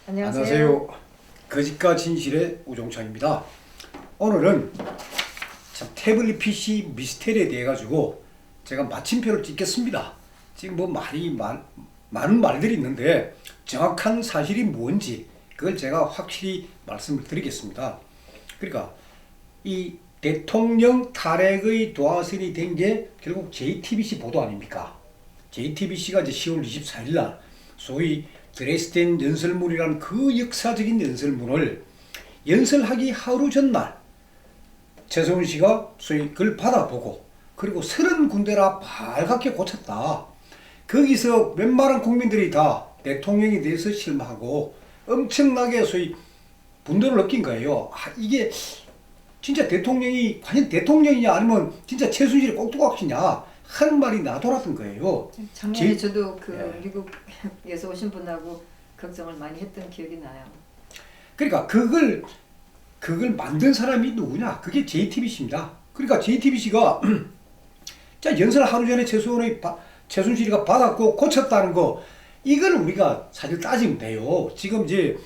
안녕하세요. 안녕하세요. 거짓과 진실의 우종창입니다. 오늘은 참 태블릿 PC 미스테리에 대해 가지고 제가 마침표를 찍겠습니다. 지금 뭐 많은 말들이 있는데 정확한 사실이 뭔지 그걸 제가 확실히 말씀을 드리겠습니다. 그러니까 이 대통령 탄핵의 도화선이 된 게 결국 JTBC 보도 아닙니까? JTBC가 이제 10월 24일 날 소위 드레스덴 연설문이라는 그 역사적인 연설문을 연설하기 하루 전날 최성훈 씨가 소위 그걸 받아보고 그리고 30군데나 발갛게 고쳤다. 거기서 웬만한 국민들이 다 대통령에 대해서 실망하고 엄청나게 소위 분노를 느낀 거예요. 이게 진짜 대통령이 과연 대통령이냐 아니면 진짜 최순실이 꼭두각시냐 하는 말이 나돌았던 거예요. 작년에 저도 예. 미국에서 오신 분하고 걱정을 많이 했던 기억이 나요. 그러니까 그걸 만든 사람이 누구냐? 그게 JTBC입니다. 그러니까 JTBC가 자 연설 하루 전에 최순실이가 받았고 고쳤다는 거 이걸 우리가 사실 따지면 돼요. 지금 이제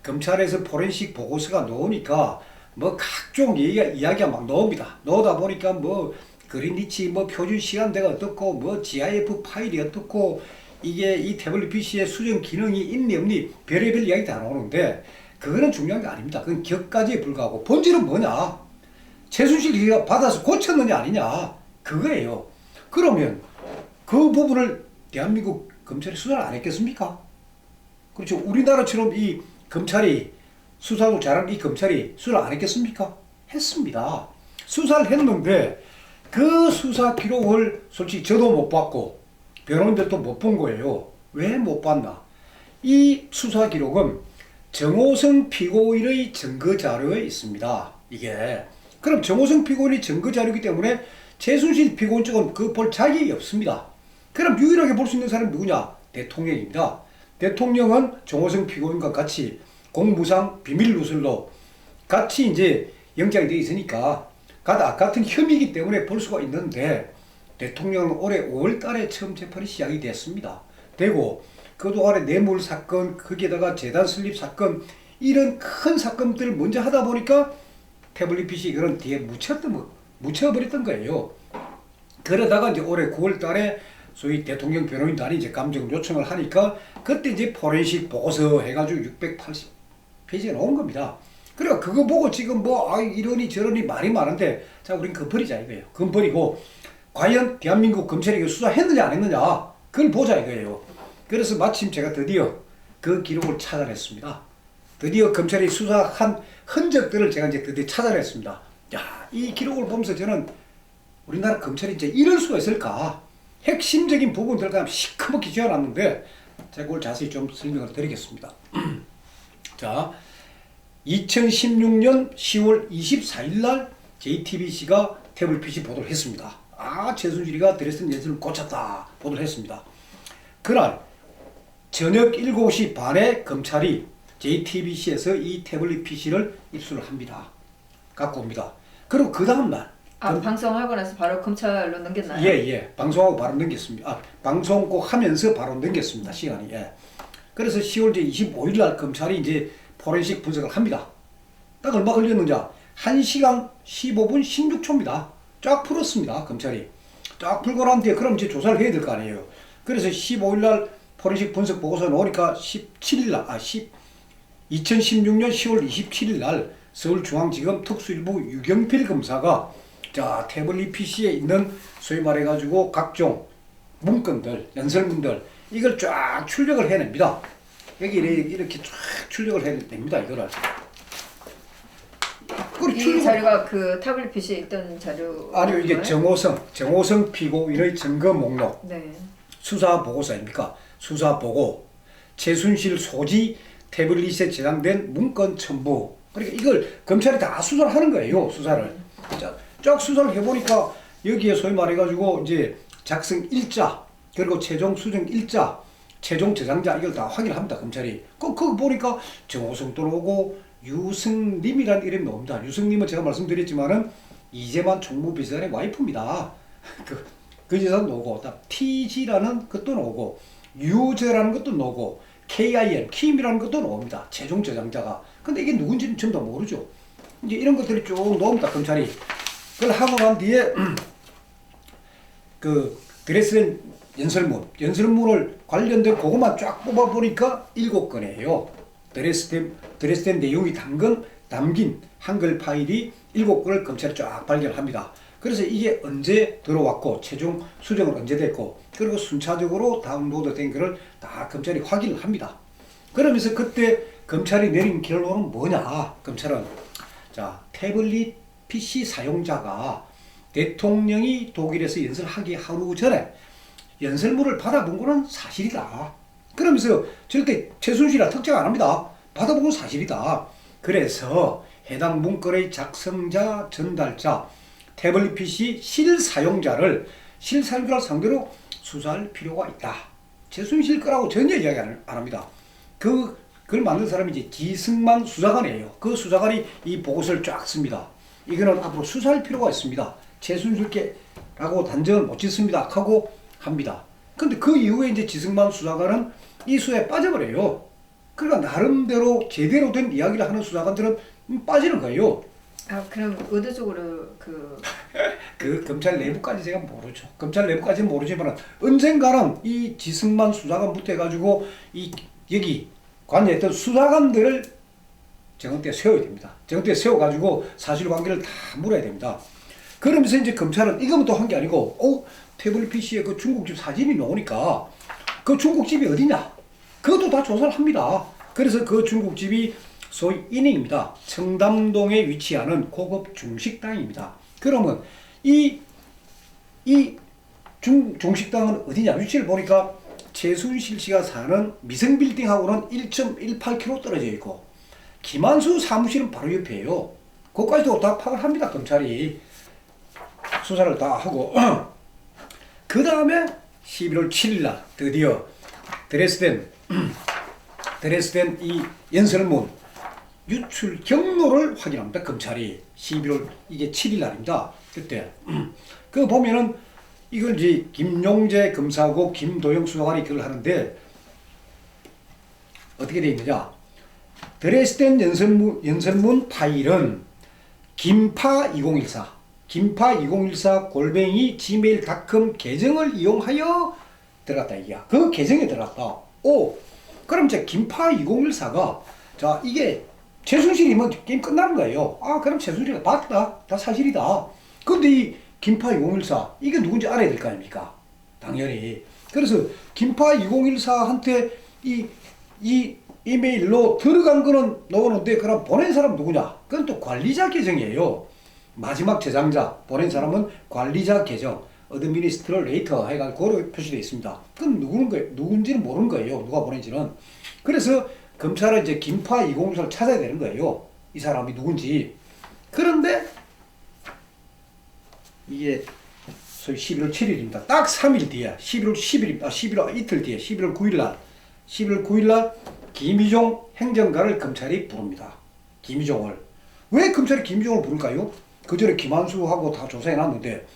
검찰에서 포렌식 보고서가 나오니까 뭐 각종 이야기가 막 나옵니다. 나오다 보니까 뭐 그린리치 뭐 표준 시간대가 어떻고 뭐 GIF 파일이 어떻고 이게 이 태블릿 PC의 수정 기능이 있니 없니 별의별 이야기 다 나오는데 그거는 중요한 게 아닙니다. 그건 격가지에 불과하고 본질은 뭐냐? 최순실이가 받아서 고쳤느냐 아니냐 그거예요. 그러면 그 부분을 대한민국 검찰이 수사를 안 했겠습니까? 그렇죠. 우리나라처럼 이 검찰이 수사도 잘하는 이 검찰이 수사를 안 했겠습니까? 했습니다. 수사를 했는데 그 수사 기록을 솔직히 저도 못 봤고 변호인들도 못 본 거예요. 왜 못 봤나? 이 수사 기록은 정호성 피고인의 증거 자료에 있습니다. 이게 그럼 정호성 피고인의 증거 자료이기 때문에 최순실 피고인 쪽은 그 볼 자격이 없습니다. 그럼 유일하게 볼 수 있는 사람이 누구냐? 대통령입니다. 대통령은 정호성 피고인과 같이 공무상 비밀 누설로 같이 이제 영장이 되어 있으니까 같은 혐의이기 때문에 볼 수가 있는데 대통령은 올해 5월 달에 처음 재판이 시작이 됐습니다. 되고 그동안에 뇌물 사건 거기에다가 재단 설립 사건 이런 큰 사건들을 먼저 하다 보니까 태블릿 PC 그런 뒤에 묻혀버렸던 거예요. 그러다가 이제 올해 9월 달에 소위 대통령 변호인단이 이제 감정 요청을 하니까 그때 이제 포렌식 보고서 해가지고 680페이지가 나온 겁니다. 그러니까 그거 보고 지금 이러니 저러니 말이 많은데 자 우린 그건 버리자 이거예요. 그건 버리고 과연 대한민국 검찰이 이거 수사했느냐 안 했느냐 그걸 보자 이거예요. 그래서 마침 제가 드디어 그 기록을 찾아냈습니다. 드디어 검찰이 수사한 흔적들을 제가 이제 드디어 찾아냈습니다. 야, 이 기록을 보면서 저는 우리나라 검찰이 이제 이럴 수가 있을까? 핵심적인 부분들 그냥 시커멓게 지어놨는데 제가 그걸 자세히 좀 설명을 드리겠습니다. 자, 2016년 10월 24일 날 JTBC가 태블릿 PC 보도를 했습니다. 최순실이가 드레스덴 연설을 고쳤다 보도를 했습니다. 그날 저녁 7시 반에 검찰이 JTBC에서 이 태블릿 PC를 입수를 합니다. 갖고 옵니다. 그리고 그 다음날 방송하고 나서 바로 검찰로 넘겼나요? 예. 방송하고 바로 넘겼습니다. 방송 꼭 하면서 바로 넘겼습니다. 시간이. 예. 그래서 10월 25일 날 검찰이 이제 포렌식 분석을 합니다. 딱 얼마 걸렸는지 1시간 15분 16초입니다. 쫙 풀었습니다. 검찰이. 쫙 풀고 난 뒤에 그럼 이제 조사를 해야 될 거 아니에요. 그래서 15일 날 포렌식 분석 보고서 나오니까 17일 날 2016년 10월 27일 날 서울중앙지검 특수일부 유경필 검사가 자 태블릿 PC에 있는 소위 말해가지고 각종 문건들, 연설문들 이걸 쫙 출력을 해냅니다. 여기 이렇게 쫙 출력을 해냅니다. 이거를. 이 자료가 그 태블릿 PC에 있던 자료 아니요 이게 정호성 피고인의 증거 목록 네. 수사 보고서 아닙니까? 수사 보고 최순실 소지 태블릿에 저장된 문건 첨부 그러니까 이걸 검찰이 다 수사를 하는 거예요. 수사를. 쫙 수사를 해보니까 여기에 소위 말해가지고 이제 작성 일자 그리고 최종 수정 일자 최종 저장자 이걸 다 확인을 합니다. 검찰이. 그거 보니까 정호성도 나오고 유승림이라는 이름이 나옵니다. 유승림은 제가 말씀드렸지만은 이재만 총무비서관의 와이프입니다. 그 여자도 나오고 TG라는 것도 나오고 유저라는 것도 나오고 KIM, KIM이라는 것도 나옵니다. 최종 저장자가. 근데 이게 누군지는 전부 다 모르죠. 이제 이런 것들이 쭉 나옵니다. 검찰이. 그걸 하고 난 뒤에 그 드레스덴 연설문을 관련된 그것만 쫙 뽑아보니까 7건이에요. 드레스덴 내용이 담긴 한글 파일이 7건을 검찰이 쫙 발견합니다. 그래서 이게 언제 들어왔고 최종 수정은 언제 됐고 그리고 순차적으로 다운로드 된 거를 다 검찰이 확인을 합니다. 그러면서 그때 검찰이 내린 결론은 뭐냐? 검찰은 자 태블릿 PC 사용자가 대통령이 독일에서 연설하기 하루 전에 연설문을 받아본 거는 사실이다. 그러면서 절대 최순실이라 특정 안 합니다. 받아본 건 사실이다. 그래서 해당 문건의 작성자, 전달자, 태블릿 PC 실사용자를 상대로 수사할 필요가 있다. 최순실 거라고 전혀 이야기 안 합니다. 그걸 만든 사람이 이제 지승만 수사관이에요. 그 수사관이 이 보고서를 쫙 씁니다. 이거는 앞으로 수사할 필요가 있습니다. 최순실께라고 단정을 못 짓습니다. 하고 합니다. 근데 그 이후에 이제 지승만 수사관은 이 수사에 빠져버려요. 그러니까 나름대로 제대로 된 이야기를 하는 수사관들은 빠지는 거예요. 아 그럼 의도적으로 그 검찰 내부까지 제가 모르죠. 검찰 내부까지는 모르지만 언젠가는 이 지승만 수사관부터 해가지고 여기 관여했던 수사관들을 정은대에 세워야 됩니다. 정은대에 세워가지고 사실관계를 다 물어야 됩니다. 그러면서 이제 검찰은 이것만 또 한 게 아니고 태블릿 PC에 그 중국집 사진이 나오니까 그 중국집이 어디냐? 그것도 다 조사를 합니다. 그래서 그 중국집이 소위 인행입니다. 청담동에 위치하는 고급 중식당입니다. 그러면 이 중식당은 어디냐? 위치를 보니까 최순실 씨가 사는 미성빌딩하고는 1.18km 떨어져 있고 김한수 사무실은 바로 옆이에요. 그것까지도 다 파악을 합니다. 검찰이 수사를 다 하고 그 다음에 11월 7일 날 드디어 드레스덴 이 연설문 유출 경로를 확인합니다. 검찰이 11월 이게 7일 날입니다. 그때 그 보면은 이걸 이제 김용재 검사하고 김도영 수사관이 그걸 하는데 어떻게 되어 있느냐? 드레스덴 연설문 파일은 김파2014 골뱅이 gmail.com 계정을 이용하여 들어갔다 이게야. 그 계정에 들어갔다. 그럼 이제 김파2014가 자 이게 최순실이면 게임 끝나는 거예요. 그럼 최순실이가 맞다. 다 사실이다. 근데 이 김파2014 이게 누군지 알아야 될 거 아닙니까? 당연히. 그래서 김파2014한테 이 이메일로 들어간 거는 나오는데 그럼 보낸 사람 누구냐? 그건 또 관리자 계정이에요. 마지막 저장자 보낸 사람은 관리자 계정 어드미니스트레이터 해가지고 그로 표시되어 있습니다. 그럼 누군지는 모르는 거예요. 누가 보낸지는. 그래서 검찰은 이제 김파2014를 찾아야 되는 거예요. 이 사람이 누군지. 그런데 이게 소위 11월 7일입니다. 딱 3일 뒤에 11월 10일입니다. 11월 이틀 뒤에 11월 9일 날 김희종 행정관을 검찰이 부릅니다. 김희종을. 왜 검찰이 김희종을 부를까요? 그 전에 김한수하고 다 조사해놨는데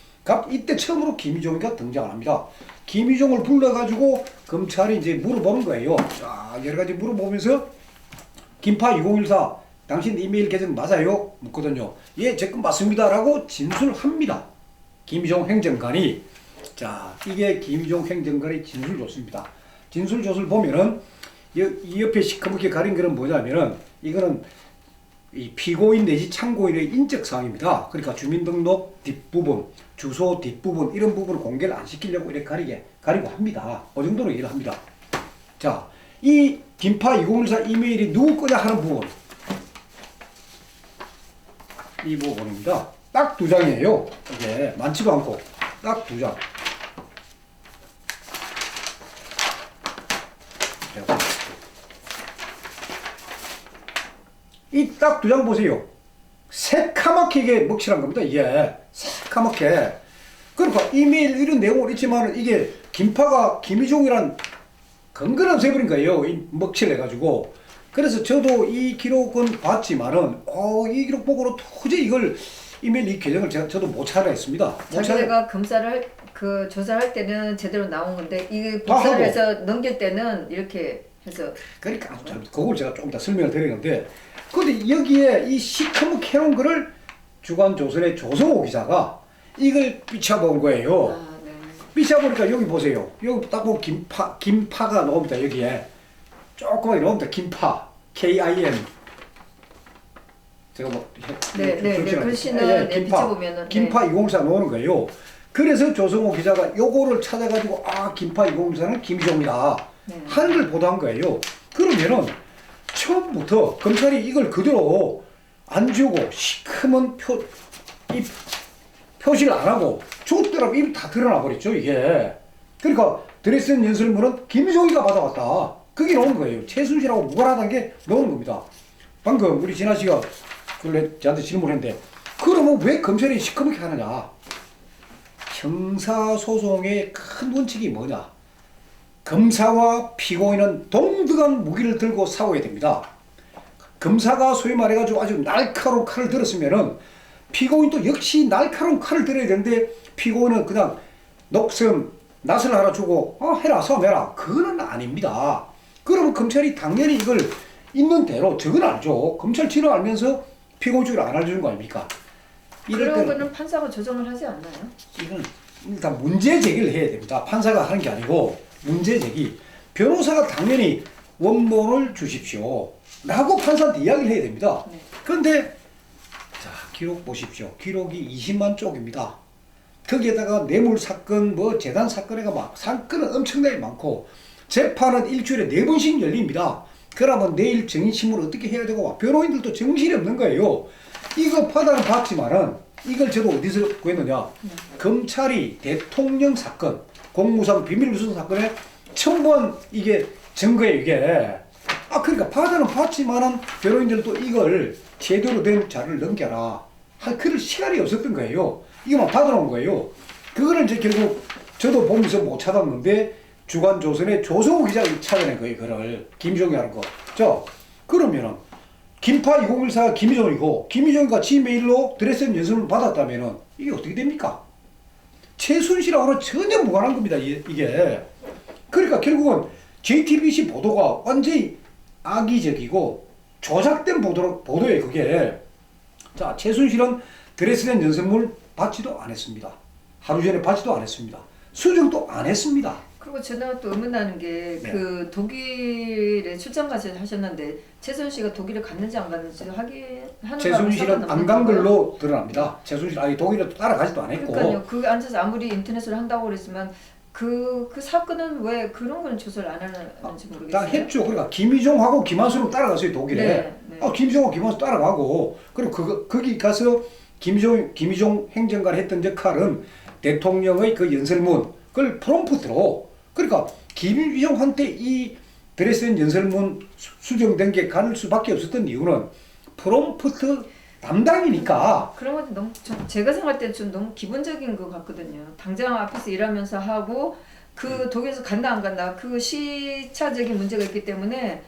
이때 처음으로 김희종이가 등장을 합니다. 김희종을 불러가지고 검찰이 이제 물어보는 거예요. 자, 여러 가지 물어보면서 김파2014 당신 이메일 계정 맞아요? 묻거든요. 예, 제 건 맞습니다. 라고 진술합니다. 김희종 행정관이. 자, 이게 김희종 행정관의 진술조서입니다. 진술조서를 보면은 이 옆에 시커멓게 가린 거는 뭐냐면은 이거는 이 피고인 내지 참고인의 인적사항입니다. 그러니까 주민등록 뒷부분, 주소 뒷부분 이런 부분을 공개를 안 시키려고 이렇게 가리고 합니다. 그 정도로 이해를 합니다. 자, 이 김파2014 이메일이 누구 거냐 하는 부분. 이 부분입니다. 딱 2장이에요. 이게 많지도 않고 딱 2장. 이 딱 2장 보세요. 새카맣게 이게 먹칠한 겁니다. 이게 새카맣게. 그러니까 이메일 이런 내용은 있지만 이게 김파가 김희종이란 근거는 세버린 거예요. 이 먹칠해가지고. 그래서 저도 이 기록은 봤지만은 이 기록 보고는 도저히 이걸 이메일 이 계정을 저도 못 찾아냈습니다. 자기가 검사를 조사할 때는 제대로 나온 건데 이게 복사를 해서 넘길 때는 이렇게 해서 그러니까 그걸 제가 조금 더 설명을 드리는데, 근데 여기에 이 시커멓게 해놓은 거를 주간조선의 조성호 기자가 이걸 비춰본 거예요. 아, 네. 비춰보니까 여기 보세요. 여기 딱 보면 김파가 나옵니다. 여기에 조그맣게 나옵니다. 김파, KIN. 제가 뭐 네, 글씨는 비춰보면은 김파 2014 나오는 거예요. 그래서 조성호 기자가 요거를 찾아가지고 김파 2014는 김희종이다 하는 걸 보도한 거예요. 그러면은 처음부터 검찰이 이걸 그대로 안 주고 시커먼 표시를 안 하고 줬더라고 입이 다 드러나 버렸죠 이게. 그러니까 드레스덴 연설문은 김희종이가 받아왔다. 그게 나온 거예요. 최순실하고 무관하다는 게 나오는 겁니다. 방금 우리 진아 씨가 저한테 질문했는데, 그러면 왜 검찰이 시커멓게 하느냐? 형사소송의 큰 원칙이 뭐냐? 검사와 피고인은 동등한 무기를 들고 싸워야 됩니다. 검사가 소위 말해가지고 아주 날카로운 칼을 들었으면은 피고인도 역시 날카로운 칼을 들어야 되는데, 피고인은 그냥 녹슨 낫을 하나 주고 해라 싸움해라, 그거는 아닙니다. 그러면 검찰이 당연히 이걸 있는 대로 적어놔야죠. 검찰 진을 알면서 피고인 쪽으로 안 알려주는 거 아닙니까? 그런 거는 판사가 조정을 하지 않나요? 이건 일단 문제 제기를 해야 됩니다. 판사가 하는 게 아니고 문제 제기. 변호사가 당연히 원본을 주십시오 라고 판사한테 이야기를 해야 됩니다. 그런데 자, 기록 보십시오. 기록이 20만 쪽입니다. 거기에다가 뇌물 사건, 뭐 재단 사건에가 막 사건은 엄청나게 많고, 재판은 일주일에 4번씩 열립니다. 그러면 내일 정인신문을 어떻게 해야 되고, 변호인들도 정신이 없는 거예요. 이거 받아는 받지만은 이걸 저도 어디서 구했느냐? 검찰이 대통령 사건, 공무상 비밀누설 사건에 첨부한 이게 증거예요 이게. 그러니까 받아는 받지만은 변호인들도 이걸 제대로 된 자료를 넘겨라 그럴 시간이 없었던 거예요. 이거만 받아놓은 거예요. 그거를 이제 결국 저도 보면서 못 찾았는데 주간조선의 조성호 기자가 찾아낸 거예요. 그걸 김희종이 하는 거. 자, 그러면은 김파 2014가 김희종이고, 김희종이가 지메일로 드레스덴 연설을 받았다면은 이게 어떻게 됩니까? 최순실하고는 전혀 무관한 겁니다. 이게. 그러니까 결국은 JTBC 보도가 완전히 악의적이고 조작된 보도예요 그게. 자, 최순실은 드레스덴 연설문을 받지도 않았습니다. 하루 전에 받지도 않았습니다. 수정도 안 했습니다. 그리고 제가 또 의문나는 게 그 독일에 출장까지 하셨는데 최순실씨가 독일에 갔는지 안 갔는지 확인하는 최순실은 안 간 걸로 드러납니다. 최순실 독일에 따라가지도 않았고. 그러니까요. 그 앉아서 아무리 인터넷으로 한다고 그랬지만 그 사건은 왜 그런 거는 조사를 안 하는지 모르겠어요. 다 했죠. 그러니까 김희종하고 김한수는 따라갔어요 독일에. 김희종하고 김한수 따라가고, 그리고 거기 가서 김희종 행정관이 했던 역할은 대통령의 그 연설문 그걸 프롬프트로, 그러니까 김희종한테 이 드레스덴 연설문 수정된 게 갈 수밖에 없었던 이유는 프롬프트 담당이니까. 그런 건 너무 제가 생각할 때 좀 너무 기본적인 것 같거든요. 당장 앞에서 일하면서 하고 그 독일에서 간다 안 간다 그 시차적인 문제가 있기 때문에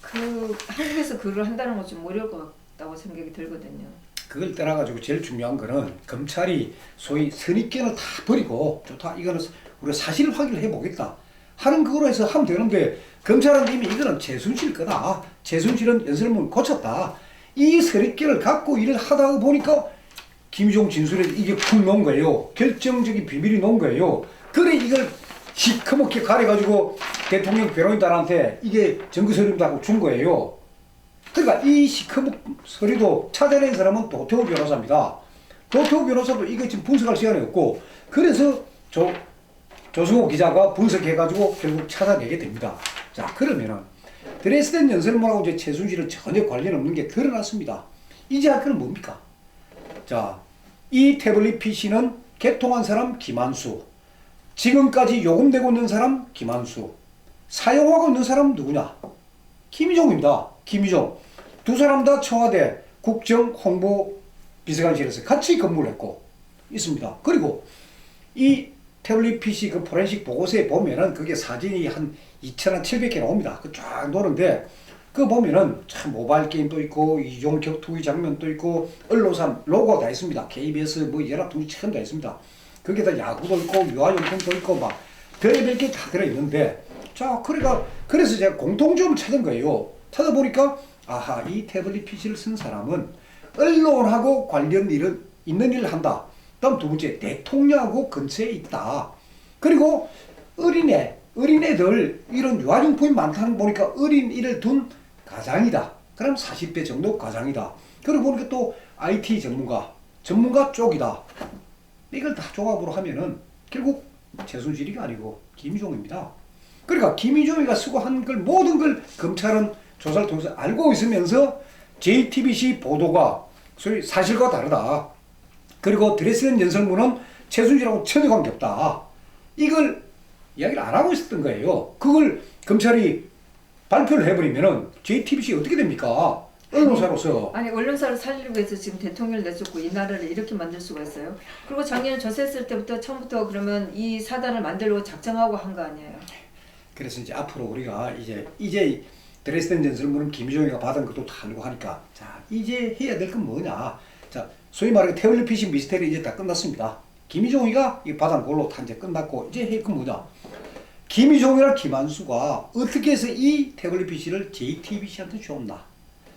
그 한국에서 그걸 한다는 건 좀 어려울 것 같다고 생각이 들거든요. 그걸 떠나가지고 제일 중요한 거는 검찰이 소위 선입견을 다 버리고, 좋다 이거는 우리가 사실 확인을 해보겠다 하는 그거로 해서 하면 되는데, 검찰은 이미 이거는 최순실 거다, 최순실은 연설문 고쳤다, 이 선입견을 갖고 일을 하다 보니까 김희종 진술에 이게 푹 놓은 거예요. 결정적인 비밀이 놓은 거예요. 그래 이걸 시커멓게 가려가지고 대통령 변호인단한테 이게 증거 서류다고 준 거예요. 그러니까 이 시커먼 서류도 찾아낸 사람은 도태우 변호사입니다. 도태우 변호사도 이거 지금 분석할 시간이 없고, 그래서 조성호 기자가 분석해가지고 결국 찾아내게 됩니다. 자, 그러면은 드레스덴 연설문하고 이제 최순실은 전혀 관련 없는 게 드러났습니다. 이제 할 건 뭡니까? 자, 이 태블릿 PC는 개통한 사람 김한수, 지금까지 요금되고 있는 사람 김한수, 사용하고 있는 사람 누구냐? 김희종입니다. 김희종. 두 사람 다 청와대 국정홍보비서관실에서 같이 근무를 했고 있습니다. 그리고 이 태블릿 PC 그 포렌식 보고서에 보면은 그게 사진이 한 2,700개 나옵니다. 그 쫙 노는데 그 보면은 참 모바일 게임도 있고 이종 격투기 장면도 있고 언론사 로고 다 있습니다. KBS 뭐 연합통신 다 있습니다. 거기다 야구도 있고 유아용품도 있고 막 별의별 게 다 들어있는데, 자, 자, 그래서 제가 공통점을 찾은 거예요. 찾아보니까 아하, 이 태블릿 PC를 쓴 사람은 언론하고 관련 있는 일을 한다. 다음 두 번째, 대통령하고 근처에 있다. 그리고 어린애들 이런 유아용품이 많다는 거 보니까 어린이를 둔 가장이다. 그럼 40대 정도 가장이다. 그리고 보니까 또 IT 전문가 쪽이다. 이걸 다 종합으로 하면은 결국 최순실이가 아니고 김희종입니다. 그러니까 김희종이가 쓰고 한 걸 모든 걸 검찰은 조사를 통해서 알고 있으면서 JTBC 보도가 소위 사실과 다르다. 그리고 드레스덴 연설문은 최순실하고 전혀 관계없다. 이걸 이야기를 안 하고 있었던 거예요. 그걸 검찰이 발표를 해버리면은 JTBC 어떻게 됩니까? 언론사로서. 아니 언론사를 살리기 위해서 지금 대통령을 내쫓고 이 나라를 이렇게 만들 수가 있어요? 그리고 작년에 조사했을 때부터 처음부터 그러면 이 사단을 만들려고 작정하고 한 거 아니에요? 그래서 이제 앞으로 우리가 이제 드레스덴 연설문은 김희종이가 받은 것도 다 알고 하니까 자 이제 해야 될 건 뭐냐? 자 소위 말하는 태블릿 PC 미스테리 이제 다 끝났습니다. 김희종이가 이 받은 걸로 다 이제 끝났고 이제 해야 건 뭐냐? 김희종이랑 김한수가 어떻게 해서 이 태블릿 PC를 JTBC한테 줬나?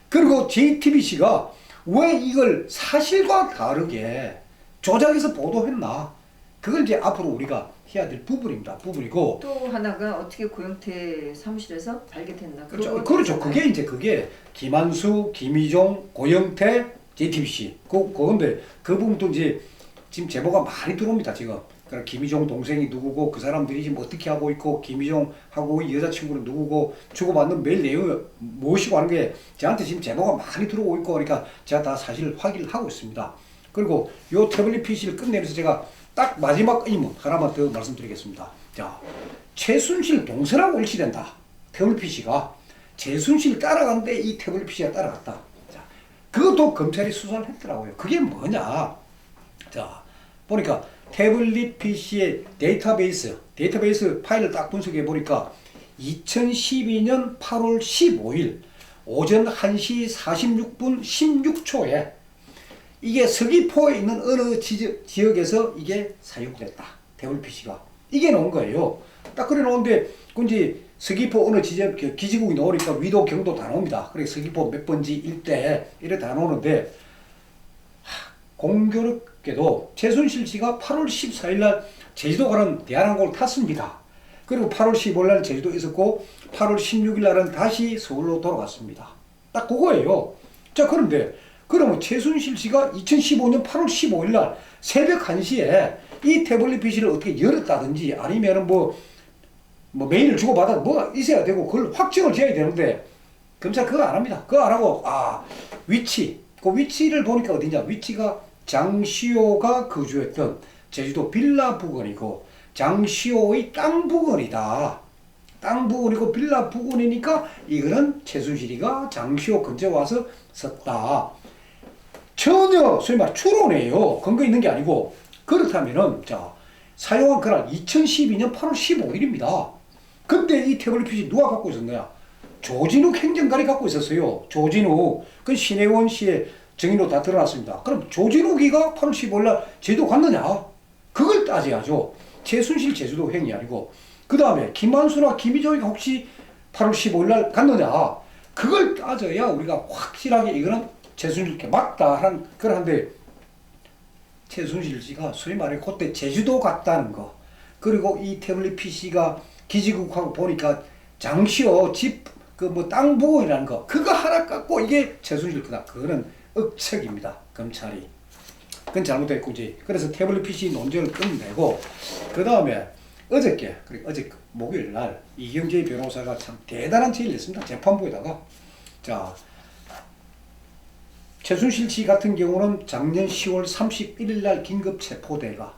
그리고 JTBC가 왜 이걸 사실과 다르게 조작해서 보도했나? 그걸 이제 앞으로 우리가 해야 될 부분이고 또 하나가 어떻게 고영태 사무실에서 발견했나? 그렇죠. 그게 김한수, 김희종, 고영태, JTBC 그건데 그 부분도 이제 지금 제보가 많이 들어옵니다 지금. 그러니까 김희종 동생이 누구고 그 사람들이 지금 어떻게 하고 있고 김희종하고 이 여자친구는 누구고 주고받는 메일 내용이 무엇이고 하는 게 저한테 지금 제보가 많이 들어오고 있고 그러니까 제가 다 사실 확인을 하고 있습니다. 그리고 요 태블릿 PC를 끝내면서 제가 딱 마지막 의문 하나만 더 말씀드리겠습니다. 자, 최순실 동서라고 일치된다. 태블릿 PC가 최순실 따라가는데 이 태블릿 PC가 따라갔다. 자, 그것도 검찰이 수사를 했더라고요. 그게 뭐냐? 자, 보니까 태블릿 PC의 데이터베이스 파일을 딱 분석해 보니까 2012년 8월 15일 오전 1시 46분 16초에 이게 서귀포에 있는 어느 지역에서 이게 사용됐다. 태블릿 PC가. 이게 나온 거예요. 딱 그래 놓은데, 그 이제 서귀포 어느 지역, 기지국이 나오니까 위도, 경도 다 나옵니다. 그래 서귀포 몇 번지 일대, 이래 다 나오는데, 공교롭게도 최순실 씨가 8월 14일 날 제주도 가는 대한항공을 탔습니다. 그리고 8월 15일 날 제주도에 있었고, 8월 16일 날은 다시 서울로 돌아갔습니다. 딱 그거예요. 자, 그런데, 그러면 최순실 씨가 2015년 8월 15일 날 새벽 1시에 이 태블릿 PC를 어떻게 열었다든지 아니면은 뭐 메일을 주고받아 뭐가 있어야 되고 그걸 확정을 지어야 되는데 검찰 그거 안 합니다. 그거 안 하고 그 위치를 보니까 어디냐? 위치가 장시호가 거주했던 제주도 빌라 부근이고 장시호의 땅 부근이다. 땅 부근이고 빌라 부근이니까 이거는 최순실이가 장시호 근처에 와서 썼다. 전혀 소위 말 추론이에요. 근거 있는 게 아니고 그렇다면은 자 사용한 그날 2012년 8월 15일입니다. 근데 이 태블릿 PC 누가 갖고 있었냐? 조진욱 행정관이 갖고 있었어요. 조진욱. 그 신혜원 씨의 증인으로 다 드러났습니다. 그럼 조진욱이가 8월 15일 날 제주도 갔느냐? 그걸 따져야죠. 최순실 제주도 행위 아니고 그 다음에 김한수나 김희종이가 혹시 8월 15일 날 갔느냐? 그걸 따져야 우리가 확실하게 이거는 최순실께 맞다 하는 그런데 최순실 씨가 소위 말해 그때 제주도 갔다는 거 그리고 이 태블릿 PC가 기지국하고 보니까 장시호 집 그 뭐 땅 부분이라는 거 그거 하나 갖고 이게 최순실 거다. 그거는 억측입니다. 검찰이. 그건 잘못됐고 이제 그래서 태블릿 PC 논쟁을 끝내고 그 다음에 어제 목요일 날 이경재 변호사가 참 대단한 제의를 했습니다. 재판부에다가 자 최순실 씨 같은 경우는 작년 10월 31일 날 긴급 체포되가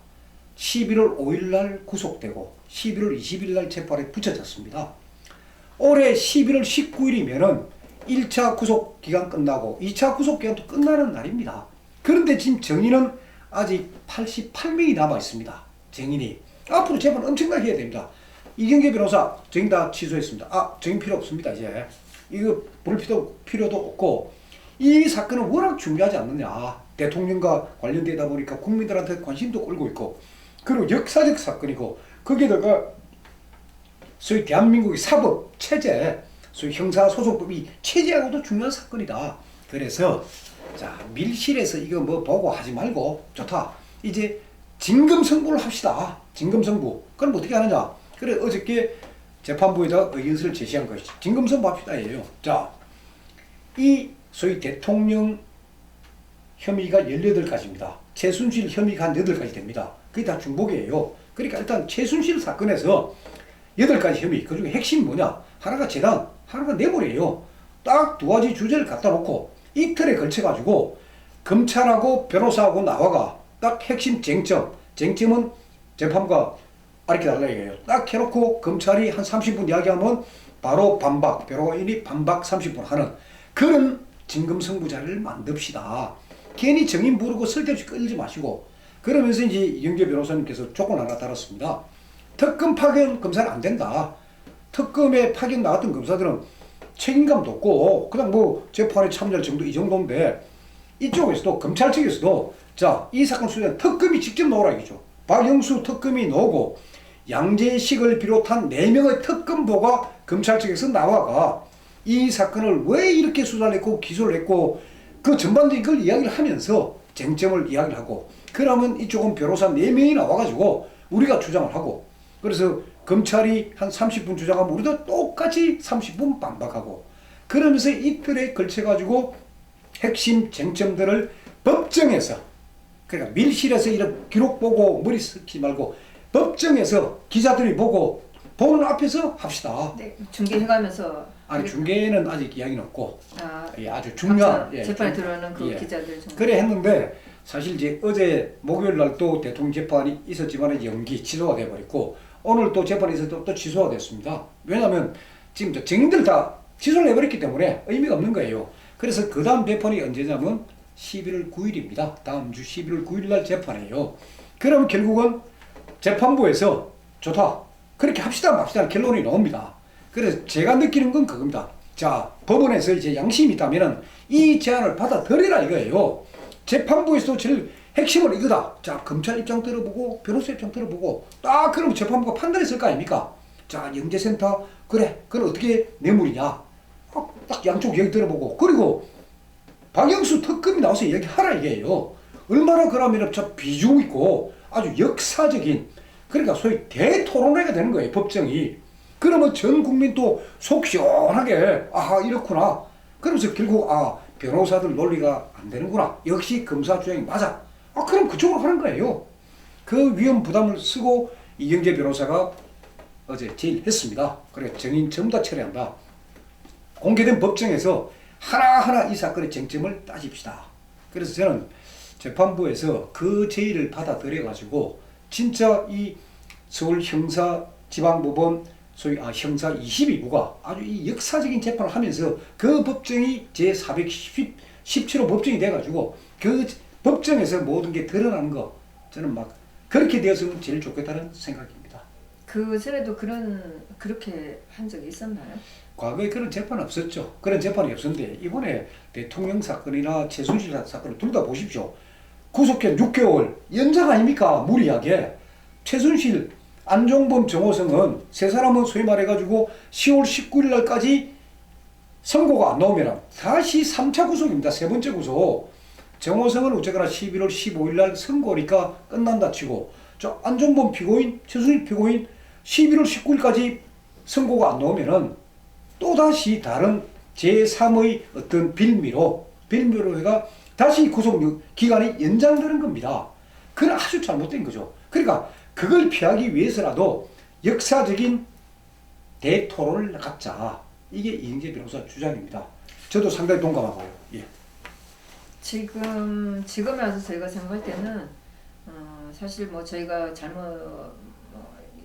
11월 5일 날 구속되고 11월 20일 날 재판에 붙여졌습니다. 올해 11월 19일이면은 1차 구속 기간 끝나고 2차 구속 기간도 끝나는 날입니다. 그런데 지금 정인은 아직 88명이 남아 있습니다. 정인이 앞으로 재판 엄청나게 해야 됩니다. 이경재 변호사 정인 다 취소했습니다. 정인 필요 없습니다. 이제 이거 부를 필요도 없고 이 사건은 워낙 중요하지 않느냐. 대통령과 관련되다 보니까 국민들한테 관심도 끌고 있고 그리고 역사적 사건이고 거기에다가 소위 대한민국의 사법 체제, 소위 형사소송법이 체제하고도 중요한 사건이다. 그래서 자 밀실에서 이거 뭐 보고 하지 말고 좋다. 이제 진검승부를 합시다. 진검승부. 그럼 어떻게 하느냐? 그래 어저께 재판부에다 의견서를 제시한 것이 진검승부 합시다예요. 자, 이 소위 대통령 혐의가 18가지입니다. 최순실 혐의가 한 8가지 됩니다. 그게 다 중복이에요. 그러니까 일단 최순실 사건에서 8가지 혐의, 그 중에 핵심이 뭐냐? 하나가 재단, 하나가 뇌물이에요. 딱 2가지 주제를 갖다 놓고 이틀에 걸쳐가지고 검찰하고 변호사하고 나와가 딱 핵심 쟁점은 재판부가 알려달라 이거예요. 딱 해놓고 검찰이 한 30분 이야기하면 바로 반박, 변호인이 반박 30분 하는 그런 진검승부 자리를 만듭시다. 괜히 정인 부르고 쓸데없이 끌지 마시고. 그러면서 이제 이영재 변호사님께서 조건 하나 달았습니다. 특검 파견 검사는 안 된다. 특검에 파견 나왔던 검사들은 책임감도 없고 그냥 뭐 재판에 참여할 정도 이 정도인데 이쪽에서도 검찰 측에서도 자, 이 사건 수사는 특검이 직접 나오라 이거죠. 박영수 특검이 나오고 양재식을 비롯한 4명의 특검보가 검찰 측에서 나와가 이 사건을 왜 이렇게 수사를 했고 기소를 했고 그 전반적인 걸 이야기를 하면서 쟁점을 이야기를 하고 그러면 이쪽은 변호사 4명이 나와가지고 우리가 주장을 하고 그래서 검찰이 한 30분 주장하면 우리도 똑같이 30분 반박하고 그러면서 이틀에 걸쳐가지고 핵심 쟁점들을 법정에서 그러니까 밀실에서 이런 기록 보고 머리 쓰지 말고 법정에서 기자들이 보고 보는 앞에서 합시다. 네, 중계해가면서. 아니 중계는 아직 이야기는 없고 예, 아주 중요한 재판에 들어오는 그 예. 기자들 중에. 그래 했는데 사실 이제 어제 목요일 날 또 대통령 재판이 있었지만 연기 취소가 돼버렸고 오늘 또 재판이 있어서 또 취소가 됐습니다. 왜냐하면 지금 증인들 다 취소를 해버렸기 때문에 의미가 없는 거예요. 그래서 그 다음 재판이 언제냐면 11월 9일입니다. 다음 주 11월 9일 날 재판이에요. 그럼 결국은 재판부에서 좋다. 그렇게 합시다 맙시다 결론이 나옵니다. 그래서 제가 느끼는 건 그겁니다. 자, 법원에서 이제 양심이 있다면은 이 제안을 받아들이라 이거예요. 재판부에서도 제일 핵심은 이거다. 자, 검찰 입장 들어보고 변호사 입장 들어보고 딱 그럼 재판부가 판단했을 거 아닙니까? 자, 영재센터 그래. 그건 어떻게 뇌물이냐? 딱 양쪽 얘기 들어보고 그리고 박영수 특검이 나와서 얘기하라 이게요. 얼마나 그러면 저 비중 있고 아주 역사적인 그러니까 소위 대토론회가 되는 거예요. 법정이. 그러면 전 국민도 속 시원하게 아하 이렇구나. 그러면서 결국 변호사들 논리가 안 되는구나. 역시 검사 주장이 맞아. 그럼 그쪽으로 하는 거예요. 그 위험 부담을 쓰고 이경재 변호사가 어제 제일했습니다. 그래 증인 전부 다 철회한다. 공개된 법정에서 하나하나 이 사건의 쟁점을 따집시다. 그래서 저는 재판부에서 그 제의를 받아들여가지고 진짜 이 서울 형사지방법원 소위 형사 22부가 아주 이 역사적인 재판을 하면서 그 법정이 제417호 법정이 돼가지고 그 법정에서 모든 게 드러나는 거 저는 막 그렇게 되었으면 제일 좋겠다는 생각입니다. 그 전에도 그렇게 한 적이 있었나요? 과거에 그런 재판 없었죠. 그런 재판이 없었는데 이번에 대통령 사건이나 최순실 사건을 둘 다 보십시오. 구속된 6개월 연장 아닙니까? 무리하게. 최순실, 안종범, 정호성은 세 사람은 소위 말해가지고 10월 19일 날까지 선고가 안 나오면 다시 3차 구속입니다. 세 번째 구속. 정호성은 어쨌거나 11월 15일 날 선고니까 끝난다 치고 저 안종범 피고인, 최순실 피고인 11월 19일까지 선고가 안 나오면은 또다시 다른 제3의 어떤 빌미로 해가 다시 구속 기간이 연장되는 겁니다. 그건 아주 잘못된 거죠. 그러니까 그걸 피하기 위해서라도 역사적인 대토론을 갖자. 이게 이경재 변호사 주장입니다. 저도 상당히 동감하고요. 예. 지금에 와서 저희가 생각할 때는 사실 뭐 저희가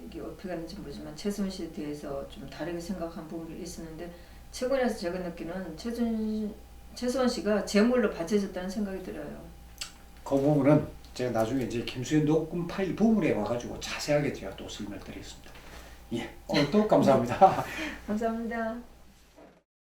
이게 어떻게 갔는지 모르지만 최순실에 대해서 좀 다르게 생각한 부분이 있었는데 최근에 와서 제가 느끼는 최수원 씨가 제물로 바쳐졌다는 생각이 들어요. 그 부분은 제가 나중에 이제 김수현 녹음 파일 부분에 와가지고 자세하게 제가 또 설명드리겠습니다. 예, 오늘 또 감사합니다. 감사합니다.